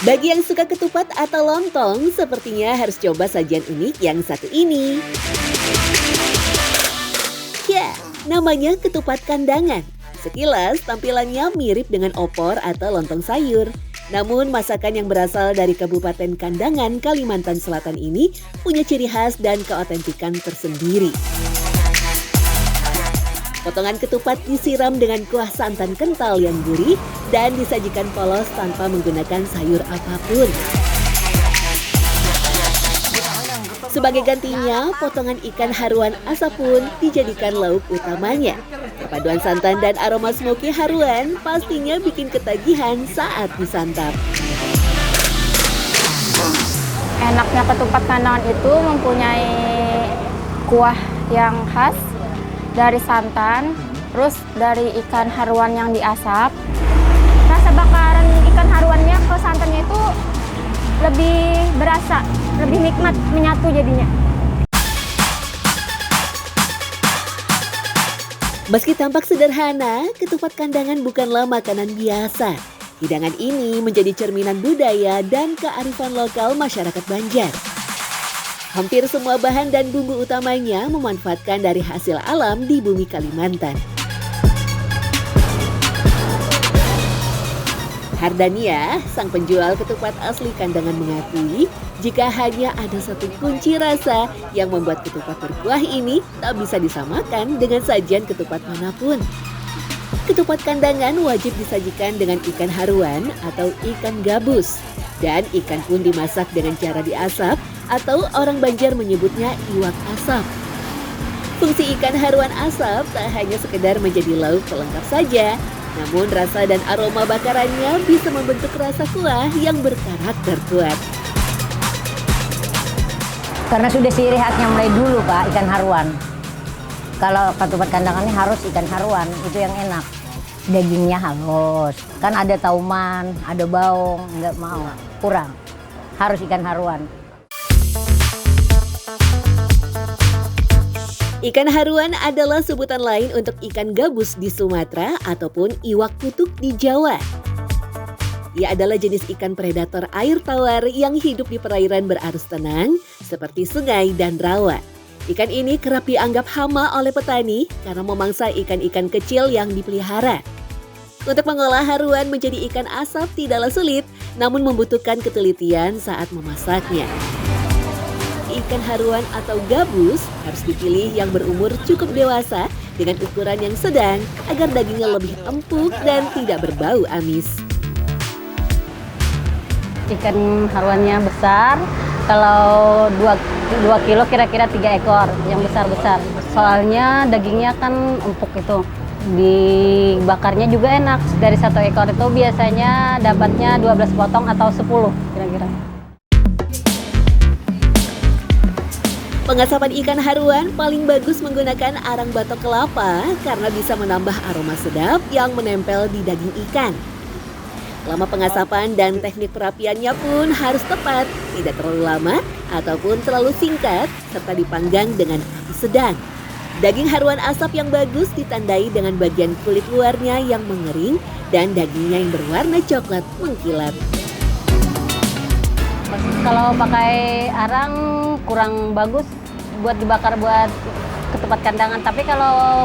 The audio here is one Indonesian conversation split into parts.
Bagi yang suka ketupat atau lontong, sepertinya harus coba sajian unik yang satu ini. Ya, namanya ketupat kandangan. Sekilas tampilannya mirip dengan opor atau lontong sayur. Namun masakan yang berasal dari Kabupaten Kandangan, Kalimantan Selatan ini punya ciri khas dan keotentikan tersendiri. Potongan ketupat disiram dengan kuah santan kental yang gurih dan disajikan polos tanpa menggunakan sayur apapun. Sebagai gantinya, potongan ikan haruan asap pun dijadikan lauk utamanya. Perpaduan santan dan aroma smoky haruan pastinya bikin ketagihan saat disantap. Enaknya ketupat kandangan itu mempunyai kuah yang khas dari santan, terus dari ikan haruan yang diasap. Rasa bakaran ikan haruannya ke santannya itu lebih berasa, lebih nikmat, menyatu jadinya. Meski tampak sederhana, ketupat kandangan bukanlah makanan biasa. Hidangan ini menjadi cerminan budaya dan kearifan lokal masyarakat Banjar. Hampir semua bahan dan bumbu utamanya memanfaatkan dari hasil alam di bumi Kalimantan. Hardania, sang penjual ketupat asli Kandangan mengakui, jika hanya ada satu kunci rasa yang membuat ketupat berkuah ini tak bisa disamakan dengan sajian ketupat manapun. Ketupat Kandangan wajib disajikan dengan ikan haruan atau ikan gabus. Dan ikan pun dimasak dengan cara diasap atau orang Banjar menyebutnya iwak asap. Fungsi ikan haruan asap tak hanya sekedar menjadi lauk pelengkap saja, namun rasa dan aroma bakarannya bisa membentuk rasa kuah yang berkarakter kuat. Karena sudah ciri khasnya mulai dulu Pak, ikan haruan. Kalau ketupat kandangannya harus ikan haruan, itu yang enak. Dagingnya halus, kan ada tauman, ada baung, nggak mau, kurang. Harus ikan haruan. Ikan haruan adalah sebutan lain untuk ikan gabus di Sumatera ataupun iwak kutuk di Jawa. Ia adalah jenis ikan predator air tawar yang hidup di perairan berarus tenang seperti sungai dan rawa. Ikan ini kerap dianggap hama oleh petani karena memangsa ikan-ikan kecil yang dipelihara. Untuk mengolah haruan menjadi ikan asap tidaklah sulit, namun membutuhkan ketelitian saat memasaknya. Ikan haruan atau gabus harus dipilih yang berumur cukup dewasa dengan ukuran yang sedang agar dagingnya lebih empuk dan tidak berbau amis. Ikan haruannya besar, kalau 2 kilo kira-kira 3 ekor, yang besar-besar. Soalnya dagingnya kan empuk itu. Dibakarnya juga enak. Dari 1 ekor itu biasanya dapatnya 12 potong atau 10 kira-kira. Pengasapan ikan haruan paling bagus menggunakan arang batok kelapa karena bisa menambah aroma sedap yang menempel di daging ikan. Lama pengasapan dan teknik perapiannya pun harus tepat, tidak terlalu lama ataupun terlalu singkat, serta dipanggang dengan api sedang. Daging haruan asap yang bagus ditandai dengan bagian kulit luarnya yang mengering dan dagingnya yang berwarna coklat mengkilap. Kalau pakai arang kurang bagus buat dibakar buat ketupat kandangan, tapi kalau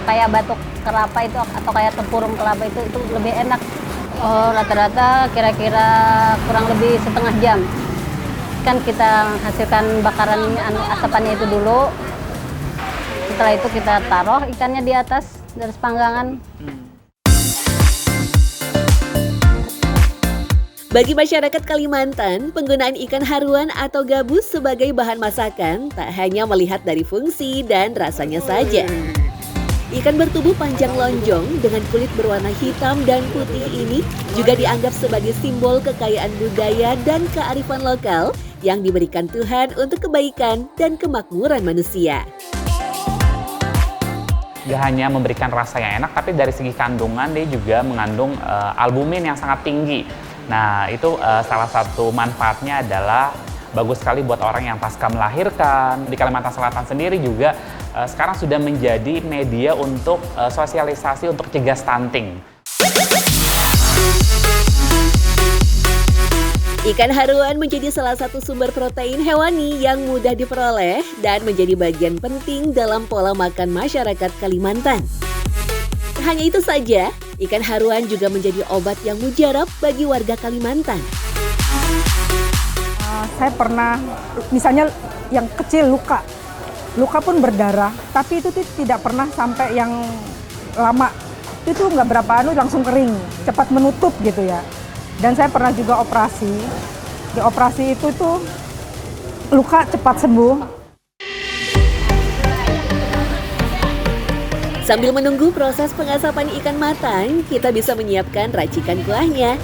kayak batok kelapa itu atau kayak tempurung kelapa itu lebih enak. Rata-rata kira-kira kurang lebih setengah jam. Kan kita hasilkan bakaran asapannya itu dulu. Setelah itu kita taruh ikannya di atas dari panggangan. Bagi masyarakat Kalimantan, penggunaan ikan haruan atau gabus sebagai bahan masakan tak hanya melihat dari fungsi dan rasanya saja. Ikan bertubuh panjang lonjong dengan kulit berwarna hitam dan putih ini juga dianggap sebagai simbol kekayaan budaya dan kearifan lokal yang diberikan Tuhan untuk kebaikan dan kemakmuran manusia. Gak hanya memberikan rasa yang enak, tapi dari segi kandungan dia juga mengandung albumin yang sangat tinggi. Nah, itu salah satu manfaatnya adalah bagus sekali buat orang yang pasca melahirkan. Di Kalimantan Selatan sendiri juga sekarang sudah menjadi media untuk sosialisasi untuk cegah stunting. Ikan haruan menjadi salah satu sumber protein hewani yang mudah diperoleh dan menjadi bagian penting dalam pola makan masyarakat Kalimantan. Hanya itu saja, ikan haruan juga menjadi obat yang mujarab bagi warga Kalimantan. Saya pernah, misalnya yang kecil luka pun berdarah, tapi itu tidak pernah sampai yang lama. Itu nggak berapa langsung kering, cepat menutup gitu ya. Dan saya pernah juga operasi. Di operasi itu tuh luka cepat sembuh. Sambil menunggu proses pengasapan ikan matang, kita bisa menyiapkan racikan kuahnya.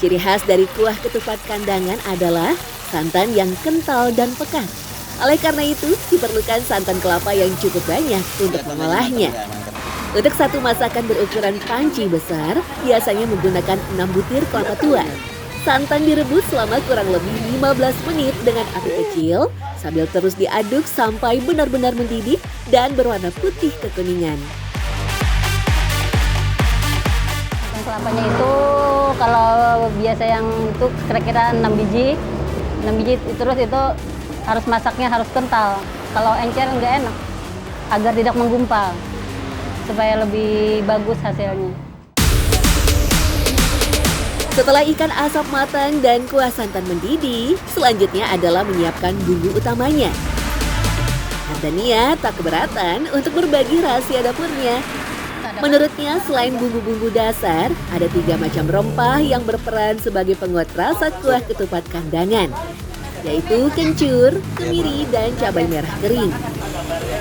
Ciri khas dari kuah ketupat kandangan adalah santan yang kental dan pekat. Oleh karena itu, diperlukan santan kelapa yang cukup banyak untuk mengolahnya. Untuk satu masakan berukuran panci besar, biasanya menggunakan 6 butir kelapa tua. Santan direbus selama kurang lebih 15 menit dengan api kecil, sambil terus diaduk sampai benar-benar mendidih dan berwarna putih kekuningan. Santan kelapanya itu kalau biasa yang itu kira-kira 6 biji terus itu harus masaknya harus kental. Kalau encer nggak enak, agar tidak menggumpal, supaya lebih bagus hasilnya. Setelah ikan asap matang dan kuah santan mendidih, selanjutnya adalah menyiapkan bumbu utamanya. Ardania tak keberatan untuk berbagi rahasia dapurnya. Menurutnya, selain bumbu-bumbu dasar, ada 3 macam rempah yang berperan sebagai penguat rasa kuah ketupat kandangan, yaitu kencur, kemiri, dan cabai merah kering.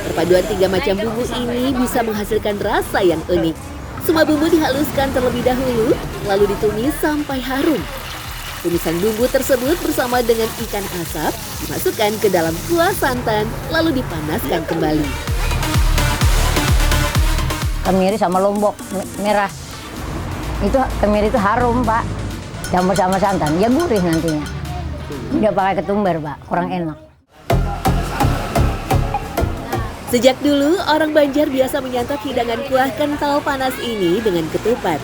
Perpaduan 3 macam bumbu ini bisa menghasilkan rasa yang unik. Semua bumbu dihaluskan terlebih dahulu, lalu ditumis sampai harum. Tumisan bumbu tersebut bersama dengan ikan asap dimasukkan ke dalam kuah santan, lalu dipanaskan kembali. Kemiri sama lombok merah, itu kemiri itu harum Pak, campur sama santan, ya gurih nantinya. Tidak pakai ketumbar Pak, kurang enak. Sejak dulu, orang Banjar biasa menyantap hidangan kuah kental panas ini dengan ketupat.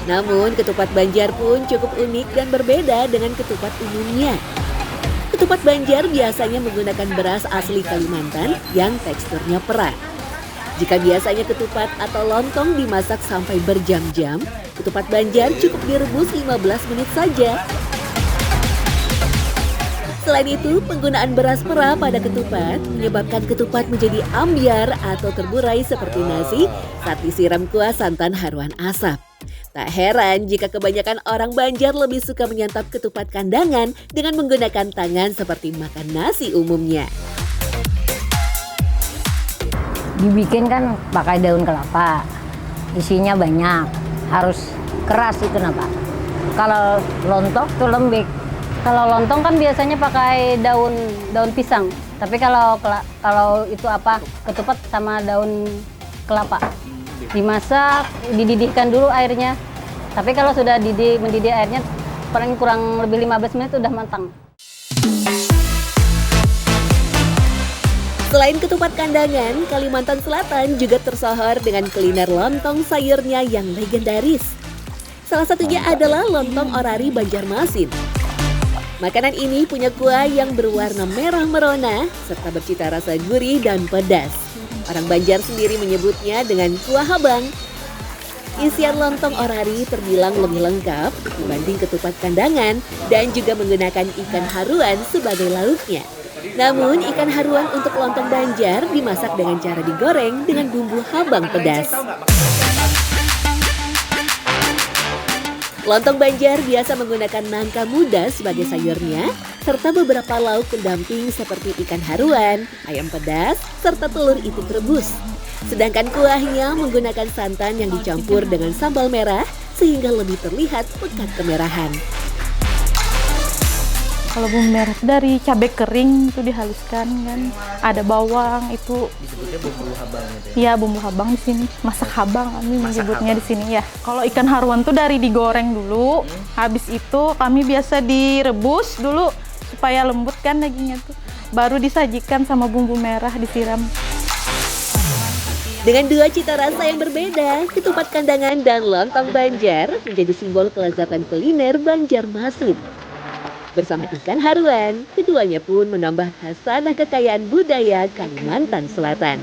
Namun, ketupat Banjar pun cukup unik dan berbeda dengan ketupat umumnya. Ketupat Banjar biasanya menggunakan beras asli Kalimantan yang teksturnya perak. Jika biasanya ketupat atau lontong dimasak sampai berjam-jam, ketupat Banjar cukup direbus 15 menit saja. Selain itu, penggunaan beras merah pada ketupat menyebabkan ketupat menjadi ambyar atau terburai seperti nasi saat disiram kuah santan haruan asap. Tak heran jika kebanyakan orang Banjar lebih suka menyantap ketupat kandangan dengan menggunakan tangan seperti makan nasi umumnya. Dibikin kan pakai daun kelapa, isinya banyak, harus keras itu Pak. Kalau lontong tuh lembek. Kalau lontong kan biasanya pakai daun pisang, tapi kalau itu ketupat sama daun kelapa. Dimasak, dididihkan dulu airnya. Tapi kalau sudah mendidih airnya, paling kurang lebih 15 menit udah matang. Selain ketupat kandangan, Kalimantan Selatan juga tersohor dengan kuliner lontong sayurnya yang legendaris. Salah satunya adalah lontong orari Banjarmasin. Makanan ini punya kuah yang berwarna merah merona serta bercita rasa gurih dan pedas. Orang Banjar sendiri menyebutnya dengan kuah habang. Isian lontong orari terbilang lebih lengkap dibanding ketupat kandangan dan juga menggunakan ikan haruan sebagai lauknya. Namun ikan haruan untuk lontong Banjar dimasak dengan cara digoreng dengan bumbu habang pedas. Lontong Banjar biasa menggunakan nangka muda sebagai sayurnya, serta beberapa lauk pendamping seperti ikan haruan, ayam pedas, serta telur itik rebus. Sedangkan kuahnya menggunakan santan yang dicampur dengan sambal merah sehingga lebih terlihat pekat kemerahan. Kalau bumbu merah dari cabai kering itu dihaluskan kan, ada bawang itu. Disebutnya bumbu habang gitu ya? Iya, bumbu habang di sini, masak habang kami menyebutnya di sini ya. Kalau ikan haruan tuh dari digoreng dulu, habis itu kami biasa direbus dulu supaya lembut kan dagingnya tuh. Baru disajikan sama bumbu merah disiram. Dengan dua cita rasa yang berbeda, ketupat kandangan dan lontong Banjar menjadi simbol kelezatan kuliner Banjarmasin. Bersama ikan haruan, keduanya pun menambah khasanah kekayaan budaya Kalimantan Selatan.